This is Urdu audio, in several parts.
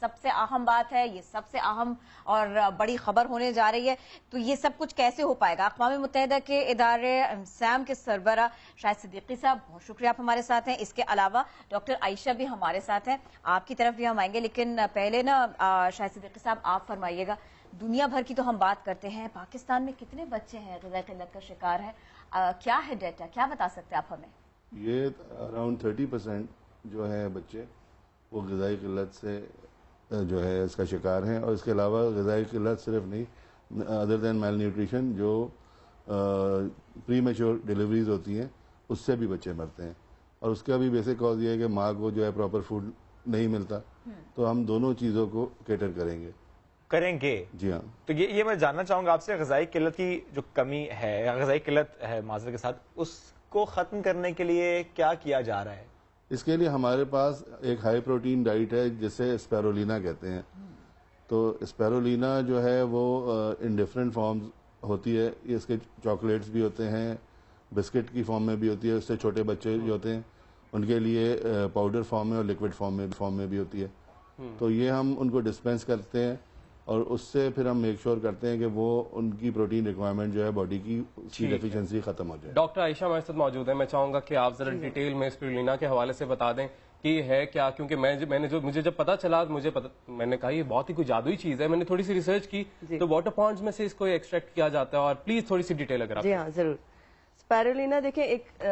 سب سے اہم بات ہے, یہ سب سے اہم اور بڑی خبر ہونے جا رہی ہے. تو یہ سب کچھ کیسے ہو پائے گا؟ اقوام متحدہ کے ادارے سام کے سربراہ شاہد صدیقی صاحب, بہت شکریہ آپ ہمارے ساتھ ہیں. اس کے علاوہ ڈاکٹر عائشہ بھی ہمارے ساتھ ہیں, آپ کی طرف بھی ہم آئیں گے, لیکن پہلے نا شاہد صدیقی صاحب آپ فرمائیے گا, دنیا بھر کی تو ہم بات کرتے ہیں, پاکستان میں کتنے بچے ہیں غذائی قلت کا شکار ہیں؟ کیا ہے ڈیٹا, کیا بتا سکتے ہیں آپ ہمیں؟ یہ اراؤنڈ 30% جو ہے بچے وہ غذائی قلت سے جو ہے اس کا شکار ہیں, اور اس کے علاوہ غذائی قلت صرف نہیں, ادر دین میل نیوٹریشن, جو پری میچور ڈیلیوریز ہوتی ہیں اس سے بھی بچے مرتے ہیں, اور اس کا بھی بیسک کاز یہ ہے کہ ماں کو جو ہے پراپر فوڈ نہیں ملتا. تو ہم دونوں چیزوں کو کیٹر کریں گے. جی ہاں. تو یہ میں جاننا چاہوں گا آپ سے, غذائی قلت کی جو کمی ہے یا غذائی قلت ہے معذرت کے ساتھ, اس کو ختم کرنے کے لیے کیا کیا جا رہا ہے؟ اس کے لیے ہمارے پاس ایک ہائی پروٹین ڈائٹ ہے جسے اسپیرولینا کہتے ہیں. تو اسپیرولینا جو ہے وہ ان ڈفرینٹ فارمز ہوتی ہے. اس کے چاکلیٹس بھی ہوتے ہیں, بسکٹ کی فارم میں بھی ہوتی ہے, اس سے چھوٹے بچے جو ہوتے ہیں ان کے لیے پاؤڈر فارم میں اور لکوڈ فارم میں بھی ہوتی ہے. تو یہ ہم ان کو ڈسپینس کرتے ہیں, اور اس سے پھر ہم میک شور کرتے ہیں کہ وہ ان کی پروٹین ریکوائرمنٹ جو ہے باڈی کی, اس کی ڈیفیشنسی ختم ہو جائے. ڈاکٹر عائشہ ہمارے ساتھ موجود ہے, میں چاہوں گا کہ آپ ذرا ڈیٹیل میں اسپیرولینا کے حوالے سے بتا دیں کہ یہ ہے کیا, کیونکہ مجھے جب پتا چلا میں نے کہا یہ بہت ہی کوئی جادوئی چیز ہے. میں نے تھوڑی سی ریسرچ کی تو واٹر پونڈز میں سے اس کو ایکسٹریکٹ کیا جاتا ہے, اور پلیز تھوڑی سی ڈیٹیل اگر آپ. جی ہاں ضرور. اسپیرولینا دیکھیں ایک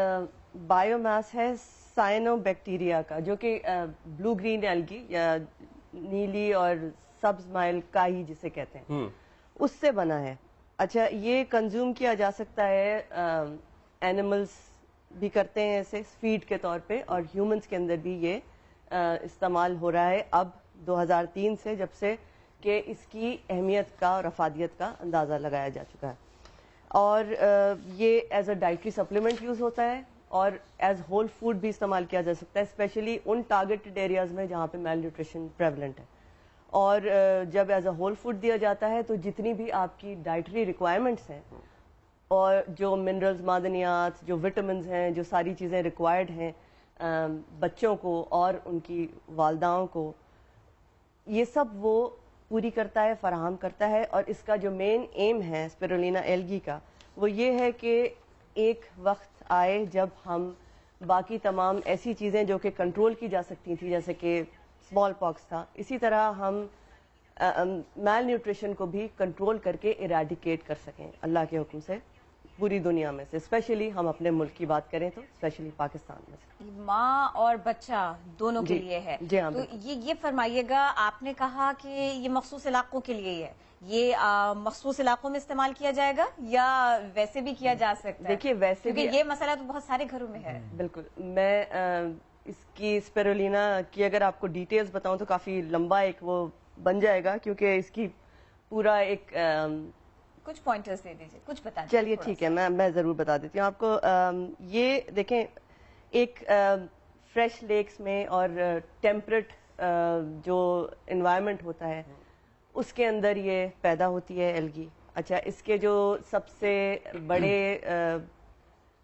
بایو ماس ہے سائنو بیکٹیریا کا, جو کہ بلو گرین ایلگی یا نیلی اور سبز مائل کائی جسے کہتے ہیں, اس سے بنا ہے. اچھا, یہ کنزیوم کیا جا سکتا ہے, اینیملز بھی کرتے ہیں اسے فیڈ کے طور پہ, اور ہیومنز کے اندر بھی یہ استعمال ہو رہا ہے اب 2003 سے, جب سے کہ اس کی اہمیت کا اور افادیت کا اندازہ لگایا جا چکا ہے. اور یہ as a dietary supplement use ہوتا ہے, اور ایز ہول فوڈ بھی استعمال کیا جا سکتا ہے, اسپیشلی ان ٹارگیٹڈ ایریاز میں جہاں پہ میل نیوٹریشن پریولنٹ ہے. اور جب ایز اے ہول فوڈ دیا جاتا ہے تو جتنی بھی آپ کی ڈائٹری ریکوائرمنٹس ہیں, اور جو منرلز, معدنیات, جو وٹامنز ہیں, جو ساری چیزیں ریکوائرڈ ہیں بچوں کو اور ان کی والداؤں کو, یہ سب وہ پوری کرتا ہے, فراہم کرتا ہے. اور اس کا جو مین ایم ہے اسپیرولینا ایلگی کا, وہ یہ ہے کہ ایک وقت آئے جب ہم باقی تمام ایسی چیزیں جو کہ کنٹرول کی جا سکتی تھیں, جیسے کہ اسمال پاکس تھا, اسی طرح ہم میل نیوٹریشن کو بھی کنٹرول کر کے ایریڈیکیٹ کر سکیں اللہ کے حکم سے پوری دنیا میں سے. اسپیشلی ہم اپنے ملک کی بات کریں تو اسپیشلی پاکستان میں سے ماں اور بچہ دونوں کے لیے ہے. جی ہاں. تو یہ فرمائیے گا, آپ نے کہا کہ یہ مخصوص علاقوں کے لیے ہے, یہ مخصوص علاقوں میں استعمال کیا جائے گا یا ویسے بھی کیا جا سکتا ہے؟ دیکھیے ویسے بھی یہ مسئلہ تو بہت سارے گھروں میں ہے. بالکل. میں اس کی اسپیرولینا کی اگر آپ کو ڈیٹیلز بتاؤں تو کافی لمبا ایک وہ بن جائے گا, کیونکہ اس کی پورا ایک کچھ پوائنٹرز دے دیجیے, کچھ بتا دیجیے. چلیے ٹھیک ہے, میں ضرور بتا دیتی ہوں آپ کو. یہ دیکھیں, ایک فریش لیکس میں اور ٹیمپریٹ جو انوائرمنٹ ہوتا ہے اس کے اندر یہ پیدا ہوتی ہے ایلگی. اچھا, اس کے جو سب سے بڑے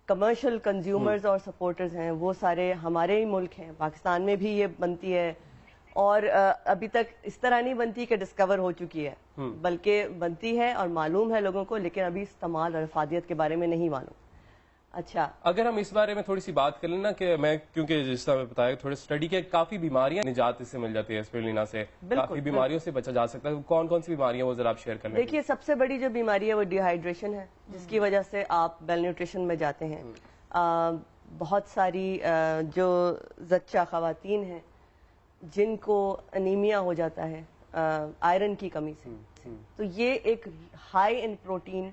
کمرشل کنزیومرز اور سپورٹرز ہیں وہ سارے ہمارے ہی ملک ہیں. پاکستان میں بھی یہ بنتی ہے, اور ابھی تک اس طرح نہیں بنتی کہ ڈسکور ہو چکی ہے, بلکہ بنتی ہے اور معلوم ہے لوگوں کو, لیکن ابھی استعمال اور افادیت کے بارے میں نہیں معلوم. اچھا, اگر ہم اس بارے میں تھوڑی سی بات کر لیں نا, کہ میں کیونکہ جس طرح بتایا تھوڑے اسٹڈی کے کافی بیماریاں نجات اس سے مل جاتی ہے اسپیرولینا سے, کافی بیماریوں سے بچا جا سکتا ہے. کون کون سی بیماریاں وہ ذرا آپ شیئر کر لیں. دیکھیے, سب سے بڑی جو بیماری ہے وہ ڈی ہائیڈریشن ہے, جس کی وجہ سے آپ میل نیوٹریشن میں جاتے ہیں. بہت ساری جو زچہ خواتین ہیں جن کو انیمیا ہو جاتا ہے آئرن کی کمی سے, تو یہ ایک ہائی ان پروٹین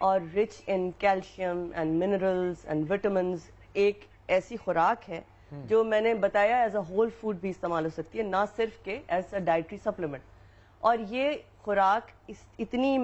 اور rich in calcium and minerals and vitamins ایک ایسی خوراک ہے جو میں نے بتایا ایز اے ہول فوڈ بھی استعمال ہو سکتی ہے, نہ صرف کہ ایز اے ڈائٹری سپلیمنٹ. اور یہ خوراک اتنی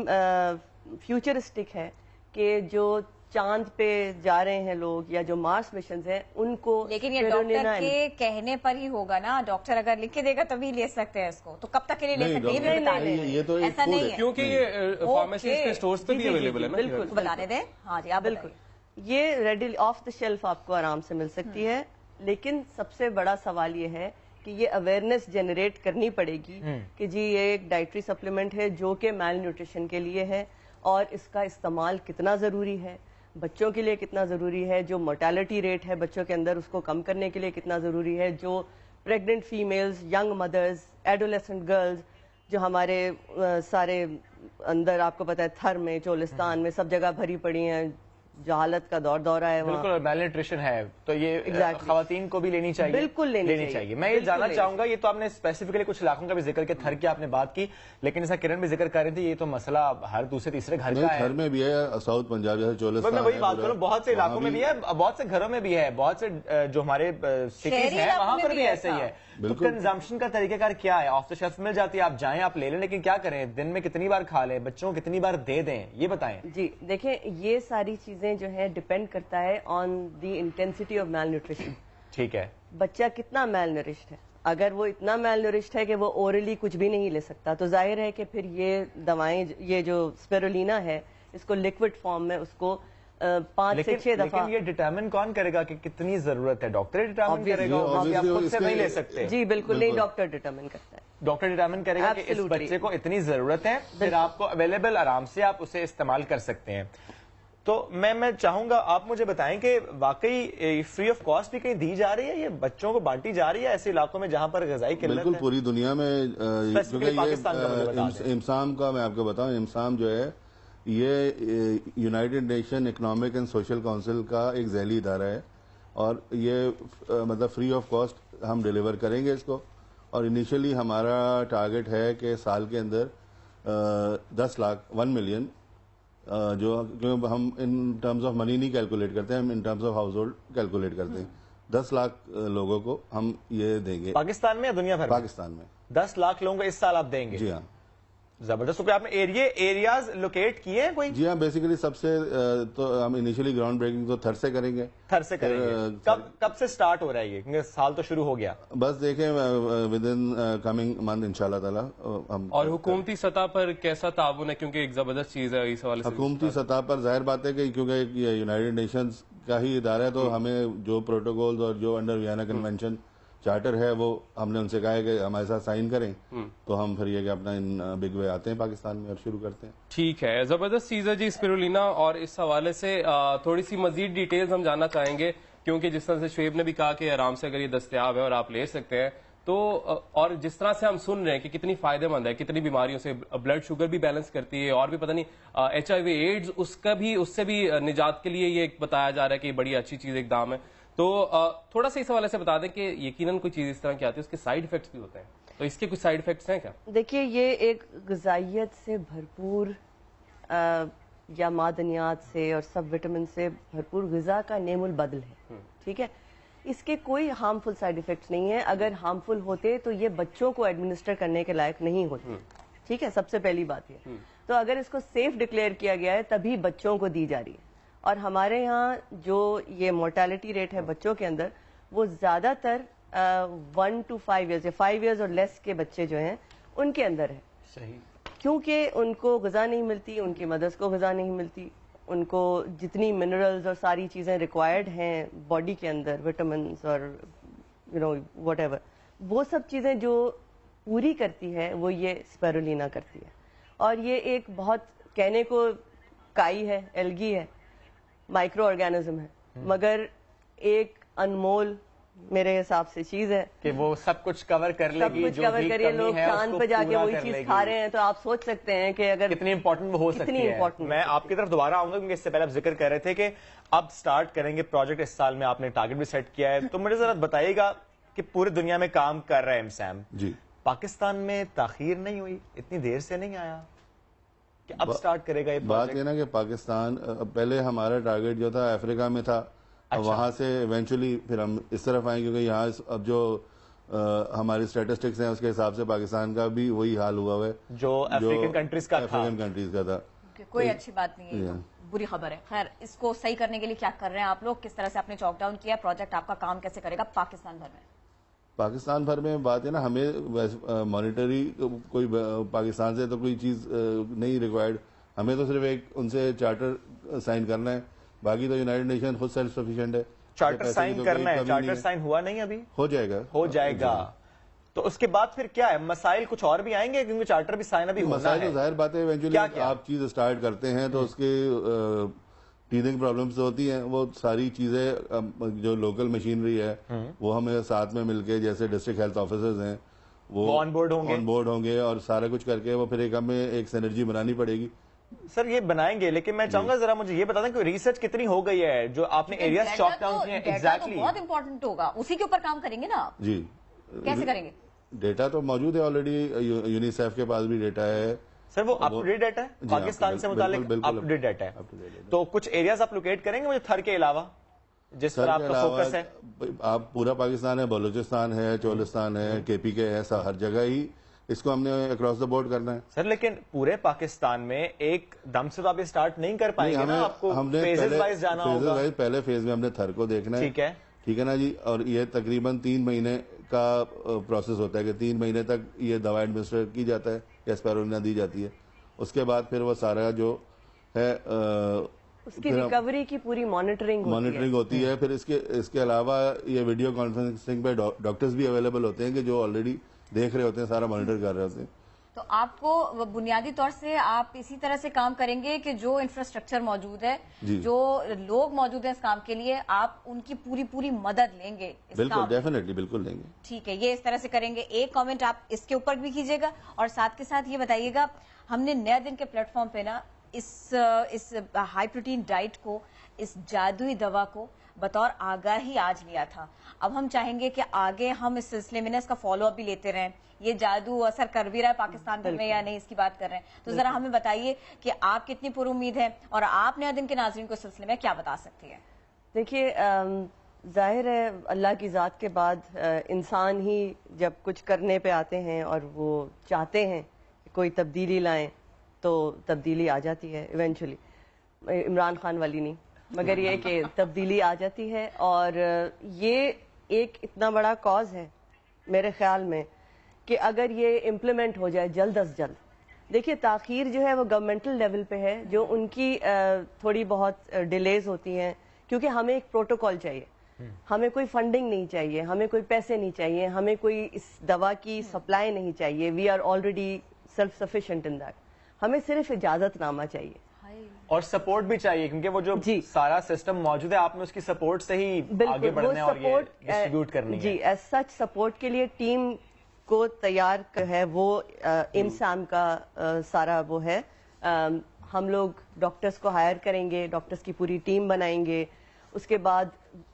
فیوچرسٹک ہے کہ جو چاند پہ جا رہے ہیں لوگ یا جو مارس مشنز ہیں ان کو, لیکن یہ ڈاکٹر کے کہنے پر ہی ہوگا نا, ڈاکٹر اگر لکھ کے دے گا تبھی لے سکتے ہیں اس کو, تو کب تک کے لیے لے سکتے ہیں یہ تو ایسا نہیں ہے, کیونکہ یہ فارمیسیز کے سٹورز پہ بھی اویلیبل ہے نا. بالکل, بتانے دیں. ہاں جی, آپ بالکل, یہ ریڈی آف دا شیلف آپ کو آرام سے مل سکتی ہے. لیکن سب سے بڑا سوال یہ ہے کہ یہ اویئرنیس جنریٹ کرنی پڑے گی کہ جی یہ ایک ڈائٹری سپلیمنٹ ہے جو کہ میل نیوٹریشن کے لیے ہے اور اس کا استعمال کتنا ضروری ہے، بچوں کے لیے کتنا ضروری ہے، جو mortality ریٹ ہے بچوں کے اندر اس کو کم کرنے کے لیے کتنا ضروری ہے، جو pregnant females, young mothers, adolescent girls جو ہمارے سارے اندر آپ کو پتا ہے تھر میں، چولستان میں سب جگہ بھری پڑی ہیں، جہالت کا دورہ ہے وہاں. بالکل میل نیوٹریشن ہے تو یہ خواتین کو بھی لینی چاہیے، بالکل لینی چاہیے. میں یہ جاننا چاہوں گا، یہ تو آپ نے اسپیسیفکلی کچھ علاقوں کا بھی ذکر کیا، تھر کی آپ نے بات کی، لیکن جیسا کرن بھی ذکر کر رہی تھی یہ تو مسئلہ ہر دوسرے تیسرے گھر کا ہے. گھر میں بھی ہے، ساؤتھ پنجاب جیسے چولستان، میں وہی بات کروں، بہت سے علاقوں میں بھی ہے، بہت سے گھروں میں بھی ہے، بہت سے جو ہمارے سٹیز ہیں وہاں پر بھی ایسے ہی ہے. تو کنزمپشن کا طریقہ کار کیا ہے؟ آف دا شیلف مل جاتی ہے، آپ جائیں آپ لے لیں، لیکن کیا کریں، دن میں کتنی بار کھا لیں، بچوں کو کتنی بار دے دیں، یہ بتائیں. جی دیکھیں، یہ ساری چیزیں جو ہے ڈیپینڈ کرتا ہے on the intensity of malnutrition. ٹھیک ہے، بچہ کتنا میل نرشڈ ہے. اگر وہ اتنا میل نرشڈ ہے کہ وہ اورلی کچھ بھی نہیں لے سکتا تو ظاہر ہے کہ پھر یہ دوائیں، یہ جو اسپیرولینا ہے اس کو لکوڈ فارم میں اس کو 5 سے 6 دفعہ. لیکن یہ ڈیٹرمن کون کرے گا کہ کتنی ضرورت ہے؟ ڈاکٹر ڈیٹرمن کرے گا، آپ خود سے نہیں لے سکتے. جی بالکل نہیں، ڈاکٹر ڈیٹرمن کرتا ہے. ڈاکٹر ڈیٹرمن کرے گا کہ اس بچے کو اتنی ضرورت ہے، پھر آپ کو اویلیبل آرام سے آپ اسے استعمال کر سکتے ہیں. تو میں چاہوں گا آپ مجھے بتائیں کہ واقعی فری آف کاسٹ بھی کہیں دی جا رہی ہے، یہ بچوں کو بانٹی جا رہی ہے ایسے علاقوں میں جہاں پر غذائی قلت ہے؟ بالکل پوری دنیا میں. پاکستان کا امسام کا میں آپ کو بتاؤں، امسام جو ہے یہ United nation economic and social council کا ایک ذیلی ادارہ ہے، اور یہ مطلب فری آف کاسٹ ہم ڈیلیور کریں گے اس کو. اور انیشلی ہمارا ٹارگٹ ہے کہ سال کے اندر 10 لاکھ 1 ملین، جو ہم ان ٹرمز آف منی نہیں کیلکولیٹ کرتے ہیں، ہم in terms of house hold calculate کرتے ہیں. 10 لاکھ لوگوں کو ہم یہ دیں گے. پاکستان میں یا دنیا بھر میں؟ پاکستان میں 10 لاکھ لوگوں کو اس سال آپ دیں گے؟ جی ہاں. زبردست. تو آپ نے ایریاز لوکیٹ کیے ہیں کوئی؟ جی ہاں، بیسیکلی سب سے تو ہم انیشلی گراؤنڈ بریکنگ تو تھر سے کریں گے. تھر سے کریں گے. کب سے سٹارٹ ہو رہا ہے یہ؟ کیونکہ سال تو شروع ہو گیا. بس دیکھیں ود ان کمنگ منتھ انشاءاللہ تعالیٰ ہم. اور حکومتی سطح پر کیسا تعاون ہے؟ کیونکہ ایک زبردست چیز ہے اس حوالے سے. حکومتی سطح پر ظاہر بات ہے کہ کیونکہ یہ یونائٹڈ نیشنز کا ہی ادارہ ہے، تو ہمیں جو پروٹوکولز اور جو انڈر وینا کنونشن چارٹر ہے وہ ہم نے ان سے کہا ہے کہ ہمارے ساتھ سائن کریں، تو ہم پھر یہ کہ اپنا ان بگ وے آتے ہیں پاکستان میں اور شروع کرتے ہیں. ٹھیک ہے، زبردست چیز ہے جی اسپیرولینا. اور اس حوالے سے تھوڑی سی مزید ڈیٹیلز ہم جاننا چاہیں گے، کیونکہ جس طرح سے شعیب نے بھی کہا کہ آرام سے اگر یہ دستیاب ہے اور آپ لے سکتے ہیں تو، اور جس طرح سے ہم سن رہے ہیں کہ کتنی فائدہ مند ہے، کتنی بیماریوں سے بلڈ شوگر بھی بیلنس کرتی ہے، اور بھی پتہ نہیں HIV ایڈز اس سے بھی نجات کے لیے یہ بتایا جا رہا ہے کہ یہ بڑی اچھی چیز اقدام ہے. تو تھوڑا سا اس حوالے سے بتا دیں کہ یقیناً کوئی چیز اس طرح کی آتی ہے اس کے سائیڈ افیکٹس بھی ہوتے ہیں، تو اس کے کچھ سائیڈ افیکٹس ہیں کیا؟ دیکھیے، یہ ایک غذائیت سے بھرپور یا معدنیات سے اور سب وٹامن سے بھرپور غذا کا نعم البدل ہے. ٹھیک ہے، اس کے کوئی ہارمفل سائیڈ افیکٹس نہیں ہیں. اگر ہارمفل ہوتے تو یہ بچوں کو ایڈمنسٹر کرنے کے لائق نہیں ہوتے. ٹھیک ہے، سب سے پہلی بات یہ. تو اگر اس کو سیف ڈکلیئر کیا گیا ہے تبھی بچوں کو دی جا رہی ہے. اور ہمارے یہاں جو یہ مورٹیلٹی ریٹ ہے بچوں کے اندر، وہ زیادہ تر 1 to 5 years یا 5 years اور لیس کے بچے جو ہیں ان کے اندر ہے. صحیح. کیونکہ ان کو غذا نہیں ملتی، ان کی مدرس کو غذا نہیں ملتی، ان کو جتنی منرلز اور ساری چیزیں ریکوائرڈ ہیں باڈی کے اندر، وٹامنس اور واٹ ایور، وہ سب چیزیں جو پوری کرتی ہے وہ یہ اسپیرولینا کرتی ہے. اور یہ ایک بہت کہنے کو کائی ہے، الگی ہے، مائکرو آرگینزم ہے، مگر ایک انمول میرے حساب سے چیز ہے کہ وہ سب کچھ کور کر لے گی. سب کچھ کور کریے. لوگ چاند پہ جا کے وہی چیز کھا رہے ہیں، تو آپ سوچ سکتے ہیں کہ اگر کتنی امپورٹنٹ وہ ہو سکتی ہے. میں آپ کی طرف دوبارہ آؤں گا کیونکہ اس سے پہلے آپ ذکر کر رہے تھے کہ اب سٹارٹ کریں گے پروجیکٹ، اس سال میں آپ نے ٹارگٹ بھی سیٹ کیا ہے. تو مجھے ذرا بتائیے گا کہ پوری دنیا میں کام کر رہا ہے امسام جی، پاکستان میں تاخیر نہیں ہوئی؟ اتنی دیر سے نہیں آیا کہ اب سٹارٹ کرے گا یہ بات یہ نا کہ پاکستان پہلے ہمارا ٹارگٹ جو تھا افریقہ میں تھا، وہاں سے ایونچولی پھر ہم اس طرف آئیں، کیونکہ یہاں اب جو ہماری اسٹیٹسٹکس ہیں اس کے حساب سے پاکستان کا بھی وہی حال ہوا ہے جو افریقن کنٹریز کا تھا. کوئی اچھی بات نہیں ہے، بری خبر ہے. خیر، اس کو صحیح کرنے کے لیے کیا کر رہے ہیں آپ لوگ؟ کس طرح سے آپ نے چاک ڈاؤن کیا پروجیکٹ؟ آپ کا کام کیسے کرے گا پاکستان بھر میں؟ پاکستان بھر میں بات ہے نا، ہمیں مانیٹری کوئی پاکستان سے تو کوئی چیز نہیں ریکوائرڈ، ہمیں تو صرف ایک ان سے چارٹر سائن کرنا ہے. باقی تو یونائٹڈ نیشن خود سیلف سفیشینٹ ہے. چارٹر سائن کرنا ہے. چارٹر سائن ہوا نہیں ابھی؟ ہو جائے گا، ہو جائے گا. تو اس کے بعد پھر کیا ہے مسائل کچھ اور بھی آئیں گے کیونکہ چارٹر بھی سائن ابھی ہونا مسائل ہے. تو ظاہر بات ہے ایونچولی آپ چیز اسٹارٹ کرتے ہیں تو اس کے ٹیدنگ پرابلمس ہوتی ہیں. وہ ساری چیزیں جو لوکل مشینری ہے وہ ہمیں ساتھ میں مل کے جیسے ڈسٹرکٹ ہیلتھ آفیسرز ہیں وہ آن بورڈ ہوں گے اور سارا کچھ کر کے وہ پھر ایک ہمیں ایک سینرجی بنانی پڑے گی. سر یہ بنائیں گے لیکن میں چاہوں گا ذرا مجھے یہ بتا دیں کہ ریسرچ کتنی ہو گئی ہے جو آپ نے ایریاز چاک ڈاؤن کیے ہیں. ایگزیکٹلی بہت امپورٹنٹ ہوگا, اسی کے اوپر کام کریں گے نا آپ. جی کیسے کریں گے؟ ڈیٹا تو موجود ہے آلریڈی, یونیسیف کے پاس بھی ڈیٹا ہے. سر وہ اپ ٹو ڈیٹ ڈیٹا ہے پاکستان سے متعلق, اپ ٹو ڈیٹ ڈیٹا ہے. تو کچھ ایریاز آپ لوکیٹ کریں گے مجھے تھر کے علاوہ جس پر آپ کا فوکس ہے؟ آپ پورا پاکستان ہے, بلوچستان ہے, چولستان ہے, کے پی کے ہے, ہر جگہ ہی اس کو ہم نے اکراس دا بورڈ کرنا ہے. سر لیکن پورے پاکستان میں ایک دم سے تو آپ یہ سٹارٹ نہیں کر پائیں گے نا, آپ کو فیزز وائز جانا ہوگا. پہلے فیز میں ہم نے تھر کو دیکھنا ہے. ٹھیک ہے نا جی, اور یہ تقریباً 3 مہینے کا پروسیس ہوتا ہے کہ 3 مہینے تک یہ دوا ایڈمنسٹر کی جاتا ہے یا اسپیرولینا دی جاتی ہے. اس کے بعد پھر وہ سارا جو ہے اس کی ریکوری کی پوری مانیٹرنگ ہوتی ہے. پھر اس کے علاوہ یہ ویڈیو کانفرنسنگ پہ ڈاکٹرز بھی اویلیبل ہوتے ہیں کہ جو آلریڈی دیکھ رہے ہوتے ہیں, سارا مانیٹر کر رہے ہوتے ہیں. تو آپ کو بنیادی طور سے آپ اسی طرح سے کام کریں گے کہ جو انفراسٹرکچر موجود ہے, جو لوگ موجود ہیں اس کام کے لیے, آپ ان کی پوری مدد لیں گے؟ بالکل, ڈیفینیٹلی بالکل لیں گے. ٹھیک ہے, یہ اس طرح سے کریں گے. ایک کامنٹ آپ اس کے اوپر بھی کیجیے گا اور ساتھ کے ساتھ یہ بتائیے گا, ہم نے نیا دن کے پلیٹ فارم پہ نا اس ہائی پروٹین ڈائٹ کو, اس جادوئی دوا کو بطور آگاہی آج لیا تھا. اب ہم چاہیں گے کہ آگے ہم اس سلسلے میں اس کا فالو اپ بھی لیتے رہیں. یہ جادو اثر کر بھی رہا ہے پاکستان میں یا نہیں, اس کی بات کر رہے ہیں. تو ذرا ہمیں بتائیے کہ آپ کتنی پر امید ہیں اور آپ نیا دن کے ناظرین کو اس سلسلے میں کیا بتا سکتی ہیں؟ دیکھیے, ظاہر ہے اللہ کی ذات کے بعد انسان ہی جب کچھ کرنے پہ آتے ہیں اور وہ چاہتے ہیں کوئی تبدیلی لائیں تو تبدیلی آ جاتی ہے ایونچولی. عمران خان والی نہیں, مگر یہ کہ تبدیلی آ جاتی ہے. اور یہ ایک اتنا بڑا کاز ہے میرے خیال میں کہ اگر یہ امپلیمنٹ ہو جائے جلد از جلد. دیکھیے تاخیر جو ہے وہ گورنمنٹل لیول پہ ہے, جو ان کی تھوڑی بہت ڈیلیز ہوتی ہیں کیونکہ ہمیں ایک پروٹوکول چاہیے, ہمیں کوئی فنڈنگ نہیں چاہیے, ہمیں کوئی پیسے نہیں چاہیے, ہمیں کوئی اس دوا کی سپلائی نہیں چاہیے. We are already self sufficient in that. ہمیں صرف اجازت نامہ چاہیے اور سپورٹ بھی چاہیے کیونکہ وہ جو سارا سسٹم موجود ہے آپ نے اس کی سپورٹ سے ہی آگے بڑھنا اور یہ ڈسٹریبیوٹ کرنی ہے. جی, ایز سچ سپورٹ کے لیے ٹیم کو تیار ہے وہ امسام کا سارا وہ ہے. ہم لوگ ڈاکٹرز کو ہائر کریں گے, ڈاکٹرز کی پوری ٹیم بنائیں گے. اس کے بعد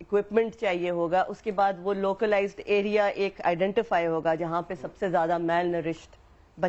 اکوپمنٹ چاہیے ہوگا. اس کے بعد وہ لوکلائزڈ ایریا ایک آئیڈینٹیفائی ہوگا جہاں پہ سب سے زیادہ میل نرشڈ